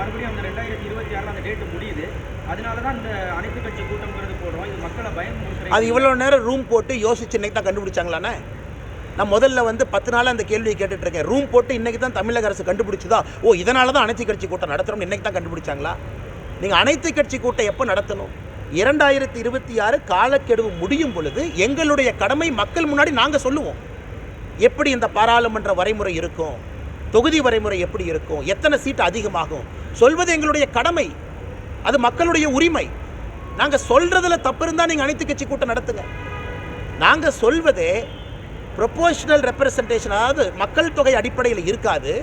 மறுபடியும் அந்த 2026 அந்த டேட் முடியுது. அதனால தான் இந்த அனைத்து கட்சி கூட்டம்ங்கிறது போடுறோம். இது மக்களை பயமுறுத்துறது. அது இவ்வளோ நேரம் ரூம் போட்டு யோசிச்சு இன்னைக்கு தான் கண்டுபிடிச்சாங்களாண்ணே? நான் முதல்ல வந்து 10 நாள் அந்த கேள்வியை கேட்டுட்டு இருக்கேன். ரூம் போட்டு இன்னைக்கு தான் தமிழக அரசு கண்டுபிடிச்சதா? ஓ, இதனால தான் அனைத்து கட்சி கூட்டம் நடத்துகிறோம் இன்னைக்கு தான் கண்டுபிடிச்சாங்களா? நீங்கள் அனைத்து கட்சி கூட்டம் எப்போ நடத்தணும்? 2026 காலக்கெடு முடியும் பொழுது எங்களுடைய கடமை மக்கள் முன்னாடி நாங்கள் சொல்லுவோம். எப்படி இந்த பாராளுமன்ற வரைமுறை இருக்கும், தொகுதி வரைமுறை எப்படி இருக்கும், எத்தனை சீட் அதிகமாகும் சொல்வது எங்களுடைய கடமை. அது மக்களுடைய உரிமை. நாங்கள் சொல்றதுல தப்பு இருந்தால் நீங்கள் அனைத்து கட்சி கூட்டம் நடத்துங்க. நாங்கள் சொல்வதே ப்ரொபோஷனல் ரெப்ரசன்டேஷன், அதாவது மக்கள் தொகை அடிப்படையில் இருக்காது,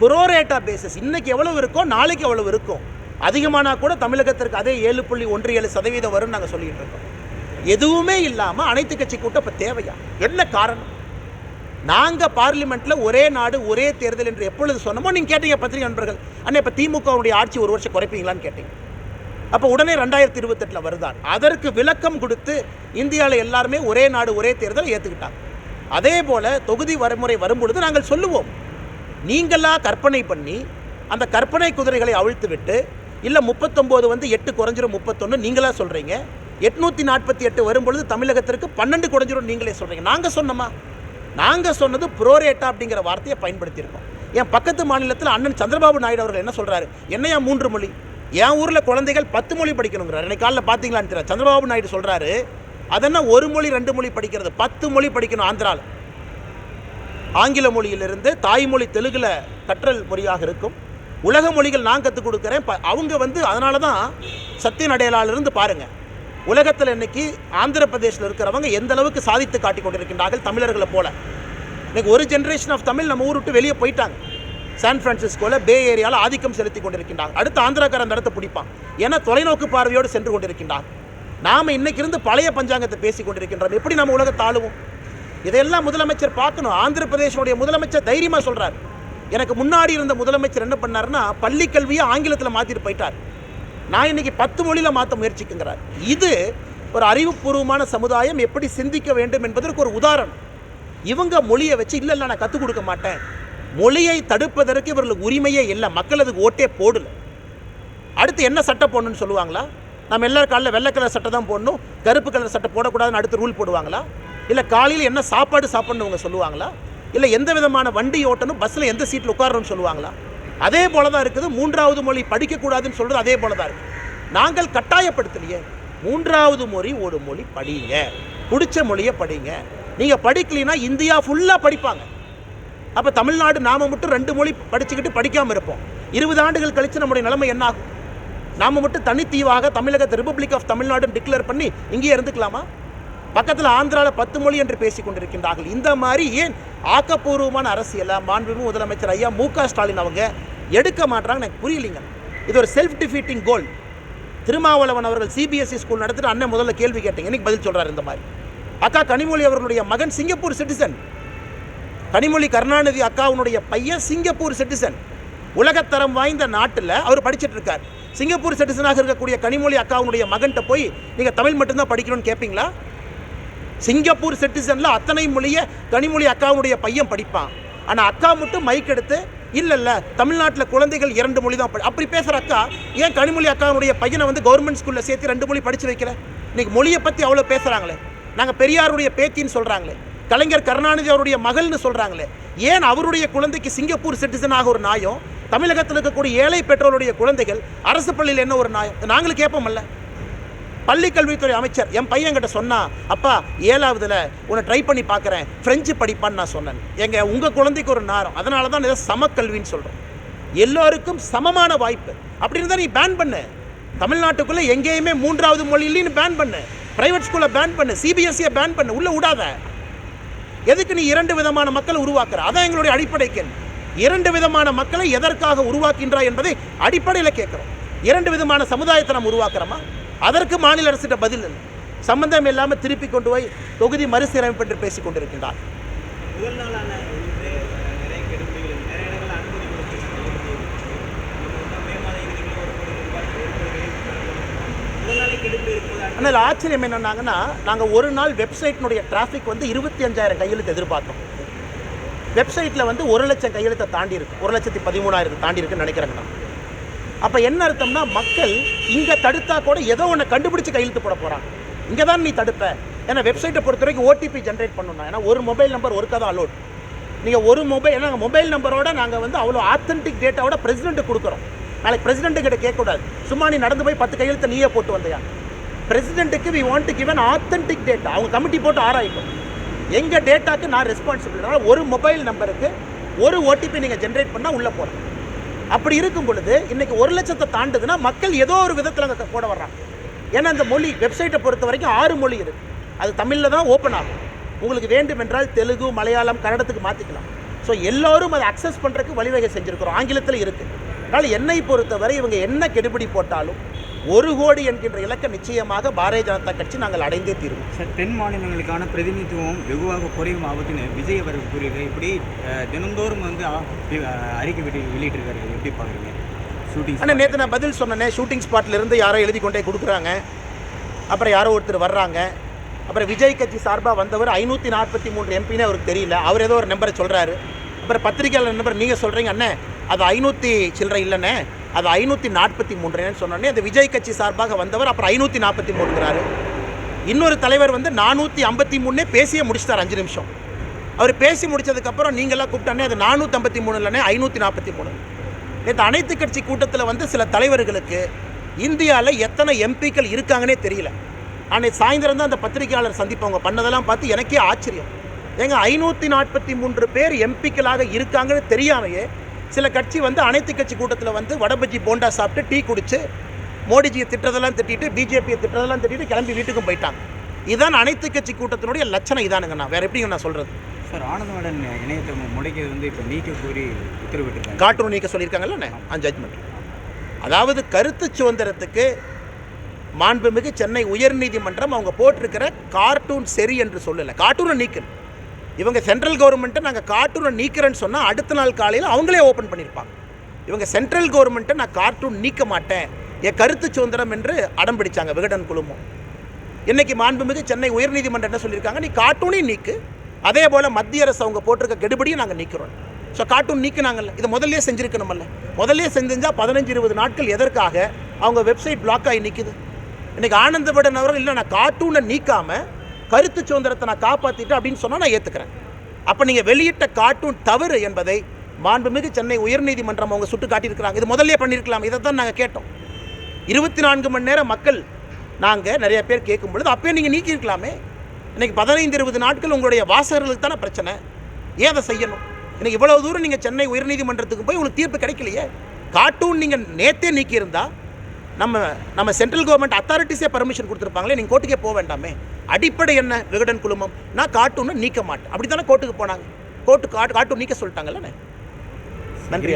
புரோரேட்டா பேசிஸ். இன்னைக்கு எவ்வளவு இருக்கோ நாளைக்கு எவ்வளவு இருக்கும். அதிகமானா கூட தமிழகத்திற்கு அதே 7.17% வரும்னு நாங்கள் சொல்லிட்டு இருக்கோம். எதுவுமே இல்லாமல் அனைத்து கட்சி கூட்டம் இப்போ தேவையா? என்ன காரணம்? நாங்கள் பார்லிமெண்ட்டில் ஒரே நாடு ஒரே தேர்தல் என்று எப்பொழுது சொன்னமோ நீங்கள் கேட்டீங்க பத்திரிகை நண்பர்கள். அண்ணா இப்போ திமுகவுடைய ஆட்சி ஒரு வருஷம் குறைப்பீங்களான்னு கேட்டீங்க. அப்போ உடனே 2028 வருதான். அதற்கு விளக்கம் கொடுத்து இந்தியாவில் எல்லாருமே ஒரே நாடு ஒரே தேர்தல் ஏற்றுக்கிட்டாங்க. அதே போல் தொகுதி வரைமுறை வரும்பொழுது நாங்கள் சொல்லுவோம். நீங்களாக கற்பனை பண்ணி அந்த கற்பனை குதிரைகளை அவிழ்த்து விட்டு இல்லை 39 வந்து 8 குறைஞ்சிரும் 31 நீங்களாக சொல்கிறீங்க. 848 வரும்பொழுது தமிழகத்திற்கு 12 குறைஞ்சிரும் நீங்களே சொல்கிறீங்க. நாங்கள் சொன்னோமா? நாங்கள் சொன்னது புரோரேட்டா அப்படிங்கிற வார்த்தையை பயன்படுத்தியிருக்கோம். என் பக்கத்து மாநிலத்தில் அண்ணன் சந்திரபாபு நாயுடு அவர்கள் என்ன சொல்கிறாரு? என்னையா 3 மொழி? என் ஊரில் குழந்தைகள் 10 மொழி படிக்கணுங்கிறார். இன்னைக்கு காலையில் பார்த்தீங்களான்னு தெரியல, சந்திரபாபு நாயுடு சொல்கிறாரு அதென்ன 1 மொழி 2 மொழி படிக்கிறது, 10 மொழி படிக்கணும். ஆந்திராவில் ஆங்கில மொழியிலிருந்து தாய்மொழி தெலுங்குல கற்றல் மொழியாக இருக்கும். உலக மொழிகள் நான் கற்றுக் கொடுக்குறேன். அவங்க வந்து அதனால தான் சத்திய நடையிலிருந்து பாருங்கள், உலகத்தில் இன்னைக்கு ஆந்திர பிரதேசில் இருக்கிறவங்க எந்த அளவுக்கு சாதித்து காட்டி கொண்டிருக்கின்றார்கள் தமிழர்களை போல. இன்னைக்கு ஒரு ஜென்ரேஷன் ஆஃப் தமிழ் நம்ம ஊர் விட்டு வெளியே போயிட்டாங்க. சான் பிரான்சிஸ்கோவில் பே ஏரியாவில் ஆதிக்கம் செலுத்தி கொண்டிருக்கின்றாங்க. அடுத்து ஆந்திராக்காரன் அந்த இடத்தை பிடிப்பான். ஏன்னா தொலைநோக்கு பார்வையோடு சென்று கொண்டிருக்கின்றாங்க. நாம் இன்னைக்கு இருந்து பழைய பஞ்சாங்கத்தை பேசி கொண்டிருக்கின்றோம். எப்படி நம்ம உலகத்தை ஆளுவோம்? இதெல்லாம் முதலமைச்சர் பார்க்கணும். ஆந்திர பிரதேசனுடைய முதலமைச்சர் தைரியமாக சொல்கிறார். எனக்கு முன்னாடி இருந்த முதலமைச்சர் என்ன பண்ணாருன்னா பள்ளி கல்வியை ஆங்கிலத்தில் மாற்றிட்டு போயிட்டார். நான் இன்னைக்கு 10 மொழியில் மாற்ற முயற்சிக்குங்கிறார். இது ஒரு அறிவுபூர்வமான சமுதாயம் எப்படி சிந்திக்க வேண்டும் என்பதற்கு ஒரு உதாரணம். இவங்க மொழியை வச்சு இல்லை நான் கற்றுக் கொடுக்க மாட்டேன். மொழியை தடுப்பதற்கு இவர்களுக்கு உரிமையே இல்லை. மக்கள் அதுக்கு ஓட்டே போடல. அடுத்து என்ன சட்டை போடணும்னு சொல்லுவாங்களா? நம்ம எல்லாரும் காலையில் வெள்ளை கலர் சட்டை தான் போடணும், கருப்பு கலர் சட்டை போடக்கூடாதுன்னு அடுத்து ரூல் போடுவாங்களா? இல்லை காலையில் என்ன சாப்பாடு சாப்பிட்ணும் அவங்க சொல்லுவாங்களா? இல்லை எந்த விதமான வண்டி ஓட்டணும், பஸ்ஸில் எந்த சீட்டில் உட்காரணும்னு சொல்லுவாங்களா? அதே போல தான் இருக்குது. 3வது மொழி படிக்கக்கூடாதுன்னு சொல்கிறது அதே போல தான் இருக்குது. நாங்கள் கட்டாயப்படுத்தலையே. 3வது மொழி ஒரு மொழி படிங்க, பிடிச்ச மொழியை படிங்க. நீங்கள் படிக்கலைன்னா இந்தியா ஃபுல்லாக படிப்பாங்க. அப்போ தமிழ்நாடு நாம் மட்டும் 2 மொழி படிச்சுக்கிட்டு படிக்காமல் இருப்போம். 20 ஆண்டுகள் கழித்து நம்முடைய நிலைமை என்ன ஆகும்? நாம் மட்டும் தனித்தீவாக தமிழகத்தை ரிப்பப்ளிக் ஆஃப் தமிழ்நாடுன்னு டிக்ளேர் பண்ணி இங்கேயே இருந்துக்கலாமா? பக்கத்தில் ஆந்திராவில் 10 மொழி என்று பேசி கொண்டிருக்கின்றார்கள். இந்த மாதிரி ஏன் ஆக்கப்பூர்வமான அரசியலை மாண்புமிகு முதலமைச்சர் ஐயா மு.க. ஸ்டாலின் அவங்க எடுக்க மாட்டாங்கன்னு எனக்கு புரியலைங்க. இது ஒரு செல்ஃப் டிஃபீட்டிங் கோல். திருமாவளவன் அவர்கள் சிபிஎஸ்இ ஸ்கூல் நடத்திட்டு அண்ணன் முதல்ல கேள்வி கேட்டீங்க, இன்னைக்கு பதில் சொல்கிறார். இந்த மாதிரி அக்கா கனிமொழி அவர்களுடைய மகன் சிங்கப்பூர் சிட்டிசன். கனிமொழி கருணாநிதி அக்காவுடைய பையன் சிங்கப்பூர் சிட்டிசன். உலகத்தரம் வாய்ந்த நாட்டில் அவர் படிச்சுட்டு இருக்கார். சிங்கப்பூர் சிட்டிசனாக இருக்கக்கூடிய கனிமொழி அக்காவுடைய மகன்கிட்ட போய் நீங்கள் தமிழ் மட்டும்தான் படிக்கணும்னு கேட்பீங்களா? சிங்கப்பூர் சிட்டிசனில் அத்தனை மொழியை கனிமொழி அக்காவுடைய பையன் படிப்பான். ஆனால் அக்கா மட்டும் மைக் எடுத்து இல்லை தமிழ்நாட்டில் குழந்தைகள் 2 மொழி தான் அப்படி பேசுகிற அக்கா ஏன் கனிமொழி அக்காவுடைய பையனை வந்து கவர்மெண்ட் ஸ்கூலில் சேர்த்து 2 மொழி படித்து வைக்கல? இன்றைக்கி மொழியை பற்றி அவ்வளோ பேசுகிறாங்களே. நாங்கள் பெரியாருடைய பேத்தின்னு சொல்கிறாங்களே, கலைஞர் கருணாநிதி அவருடைய மகள்னு சொல்கிறாங்களே. ஏன் அவருடைய குழந்தைக்கு சிங்கப்பூர் சிட்டிசனாக ஒரு நியாயம், தமிழகத்தில் இருக்கக்கூடிய ஏழை பெற்றோருடைய குழந்தைகள் அரசு பள்ளியில் என்ன ஒரு நியாயம்? நாங்களும் கேட்போம்ல. பள்ளிக்கல்வித்துறை அமைச்சர் என் பையன்கிட்ட சொன்னா, அப்பா 7வதுல உன்னை ட்ரை பண்ணி பார்க்குறேன், ஃப்ரெஞ்சு படிப்பான்னு நான் சொன்னேன். உங்கள் குழந்தைக்கு ஒரு நேரம், அதனால தான் இதை சமக்கல்வின்னு சொல்கிறோம். எல்லோருக்கும் சமமான வாய்ப்பு அப்படின்னு தான் நீ பேன் பண்ணு. தமிழ்நாட்டுக்குள்ளே எங்கேயுமே 3வது மொழி இல்லைன்னு பேன் பண்ணு. ப்ரைவேட் ஸ்கூலை பேன் பண்ணு, சிபிஎஸ்சியை பேன் பண்ணு, உள்ளே விடாத. எதுக்கு நீ 2 விதமான மக்களை உருவாக்குற? அதான் எங்களுடைய அடிப்படை கேள்வி. 2 விதமான மக்களை எதற்காக உருவாக்கின்றாய் என்பதை அடிப்படையில் கேட்குறோம். 2 விதமான சமுதாயத்தை நம்ம உருவாக்குறோமா? அதற்கு மாநில அரசிட்ட பதில் இல்லை. சம்பந்தம் இல்லாமல் திருப்பி கொண்டு போய் தொகுதி மறுசீரமைப்பு என்று பேசிக் கொண்டிருக்கின்றார். ஆனால் ஆச்சரியம் என்னன்னாங்கன்னா, நாங்கள் ஒரு நாள் வெப்சைட்டினுடைய டிராஃபிக் வந்து 25,000 கையெழுத்து எதிர்பார்த்தோம். வெப்சைட்டில் வந்து 1 லட்சம் கையெழுத்தை தாண்டி இருக்கு, 1,13,000 தாண்டி இருக்குன்னு நினைக்கிறேங்கண்ணா. அப்போ என்ன அர்த்தம்னா மக்கள் இங்கே தடுத்தா கூட ஏதோ ஒன்று கண்டுபிடிச்சு கையெழுத்து போட போகிறாங்க. இங்கே தான் நீ தடுப்ப. ஏன்னா வெப்சைட்டை பொறுத்த வரைக்கும் ஓடிபி ஜென்ரேட் பண்ணணும். ஏன்னா ஒரு மொபைல் நம்பர் ஒருக்கா தான் அலோட். நீங்கள் ஒரு மொபைல், ஏன்னா மொபைல் நம்பரோட நாங்கள் வந்து அவ்வளோ ஆத்தென்டிக் டேட்டாவோட பிரசிடென்ட்டுக்கு கொடுக்குறோம். நாளைக்கு பிரசிடென்ட்டு கிட்ட கேட்கக்கூடாது, சும்மா நீ நடந்து போய் 10 கையெழுத்தை நீயே போட்டு வந்தையா. பிரசிடென்ட்டுக்கு we want to give an authentic data. அவங்க கமிட்டி போட்டு ஆராயிட்டோம். எங்கள் டேட்டாக்கு நான் ரெஸ்பான்சிபிள். அதனால் ஒரு மொபைல் நம்பருக்கு ஒரு ஓடிபி நீங்கள் ஜென்ரேட் பண்ணால் உள்ளே போகிறோம். அப்படி இருக்கும் பொழுது இன்றைக்கி 1 லட்சத்தை தாண்டுதுன்னா மக்கள் ஏதோ ஒரு விதத்தில் அங்கே போட வர்றாங்க. ஏன்னா அந்த மொழி வெப்சைட்டை பொறுத்த வரைக்கும் 6 மொழி இருக்குது. அது தமிழில் தான் ஓப்பன் ஆகும். உங்களுக்கு வேண்டும் என்றால் தெலுங்கு, மலையாளம், கன்னடத்துக்கு மாற்றிக்கலாம். ஸோ எல்லோரும் அதை அக்சஸ் பண்ணுறதுக்கு வழிவகை செஞ்சுருக்கிறோம். ஆங்கிலத்தில் இருக்குது. அதனால் என்னை பொறுத்தவரை இவங்க என்ன கெடுபிடி போட்டாலும் 1 கோடி என்கின்ற இலக்கை நிச்சயமாக பாரதிய ஜனதா கட்சி நாங்கள் அடைந்தே தீர்வோம். சார், தென் மாநிலங்களுக்கான பிரதிநிதித்துவம் வெகுவாக குறையும் ஆபத்துன்னு விஜய் அவர்கள் கூறியிருக்காரு. இப்படி தினந்தோறும் வந்து அறிக்கை வெளியிட்டிருக்காரு. எப்படி பார்க்குறீங்க ஷூட்டிங்? ஆனால் நேற்று நான் பதில் சொன்னேனே, ஷூட்டிங் ஸ்பாட்லேருந்து யாரோ எழுதி கொண்டே கொடுக்குறாங்க. அப்புறம் யாரோ ஒருத்தர் வர்றாங்க. அப்புறம் விஜய் கட்சி சார்பாக வந்தவர் 543 எம்பின்னு அவருக்கு தெரியல. அவர் ஏதோ ஒரு நம்பரை சொல்கிறாரு. அப்புறம் பத்திரிகையாளர் நம்பர் நீங்கள் சொல்கிறீங்க அண்ணே அது 500 சில்லறை இல்லைண்ணே, அது 543 சொன்னோடனே அந்த விஜய் கட்சி சார்பாக வந்தவர் அப்புறம் 543ங்கிறாரு. இன்னொரு தலைவர் வந்து 453 பேசியே முடிச்சிட்டார் 5 நிமிஷம். அவர் பேசி முடித்ததுக்கப்புறம் நீங்களாம் கூப்பிட்டானே அது 453 இல்லைண்ணே 543. நேற்று அனைத்து கட்சி கூட்டத்தில் வந்து சில தலைவர்களுக்கு இந்தியாவில் எத்தனை எம்பிக்கள் இருக்காங்கன்னே தெரியல. அன்னைக்கு சாயந்தரம் தான் அந்த பத்திரிகையாளர் சந்திப்பு அவங்க பண்ணதெல்லாம் பார்த்து எனக்கே ஆச்சரியம். ஏங்க 543 பேர் எம்பிக்களாக இருக்காங்கன்னு தெரியாமையே சில கட்சி வந்து அனைத்து கட்சி கூட்டத்தில் வந்து வடபஜ்ஜி போண்டா சாப்பிட்டு டீ குடித்து மோடிஜியை திட்டதெல்லாம் திட்டிட்டு பிஜேபியை திட்டதெல்லாம் திட்டிட்டு கிளம்பி வீட்டுக்கும் போயிட்டாங்க. இதுதான் அனைத்து கட்சி கூட்டத்தினுடைய லட்சணம். இதானுங்கண்ணா, வேறு எப்படிங்க நான் சொல்கிறது? சார், ஆனந்தமடன் இணையத்தை முடக்கியது வந்து இப்போ நீக்க கோரி உத்தரவிட்டிருக்காங்க. கார்ட்டூன் நீக்க சொல்லியிருக்காங்கல்ல ஜட்ஜ்மெண்ட். அதாவது கருத்து சுதந்திரத்துக்கு மாண்புமிகு சென்னை உயர்நீதிமன்றம் அவங்க போட்டிருக்கிற கார்ட்டூன் சரி என்று சொல்லலை, கார்ட்டூனை நீக்கணும். இவங்க சென்ட்ரல் கவர்மெண்ட்டை நாங்கள் கார்ட்டூனை நீக்கிறேன்னு சொன்னால் அடுத்த நாள் காலையில் அவங்களே ஓப்பன் பண்ணியிருப்பாங்க. இவங்க சென்ட்ரல் கவர்மெண்ட்டை நான் கார்ட்டூன் நீக்க மாட்டேன், என் கருத்து சுதந்திரம் என்று அடம் பிடிச்சாங்க விகடன் குழுமம். இன்றைக்கி மாண்புமிகு சென்னை உயர்நீதிமன்றம் என்ன சொல்லியிருக்காங்க, நீ கார்ட்டூனையும் நீக்கு, அதே போல் மத்திய அரசு அவங்க போட்டிருக்க கெடுபடியும் நாங்கள் நீக்கிறோம். ஸோ கார்ட்டூன் நீக்கினாங்கல்ல, இதை முதல்ல செஞ்சுருக்கணுமல்ல. முதல்ல செஞ்சால் 15-20 நாட்கள் எதற்காக அவங்க வெப்சைட் பிளாக் ஆகி நிற்குது? இன்றைக்கி ஆனந்தபடன் அவர்கள் இல்லை நான் கார்ட்டூனை நீக்காமல் கருத்து சுதந்திரத்தை நான் காப்பாற்றிட்டு அப்படின்னு சொன்னால் நான் ஏற்றுக்கிறேன். அப்போ நீங்கள் வெளியிட்ட கார்ட்டூன் தவறு என்பதை மாண்புமிகு சென்னை உயர்நீதிமன்றம் அவங்க சுட்டு காட்டியிருக்கிறாங்க. இது முதல்ல பண்ணியிருக்கலாம். இதை தான் நாங்கள் கேட்டோம். 24 மணி நேரம் மக்கள் நாங்கள் நிறைய பேர் கேட்கும் பொழுது அப்போயே நீங்கள் நீக்கியிருக்கலாமே. இன்றைக்கி 15-20 நாட்கள் உங்களுடைய வாசகர்களுக்கு தானே பிரச்சனை, ஏன் அதை செய்யணும்? இன்றைக்கி இவ்வளோ தூரம் நீங்கள் சென்னை உயர்நீதிமன்றத்துக்கு போய் உங்களுக்கு தீர்ப்பு கிடைக்கலையே. கார்ட்டூன் நீங்கள் நேற்றே நீக்கியிருந்தா நம்ம சென்ட்ரல் கவர்மெண்ட் அத்தாரிட்டிஸே பர்மிஷன் கொடுத்துருப்பாங்களே, நீங்கள் கோர்ட்டுக்கே போக வேண்டாமே. அடிப்படை என்ன விகடன் குழுமம், நான் கார்ட்டூனை நீக்க மாட்டேன் அப்படி தானே கோர்ட்டுக்கு போனாங்க. கார்ட்டூன் நீக்க சொல்லிட்டாங்கல்ல. நன்றி.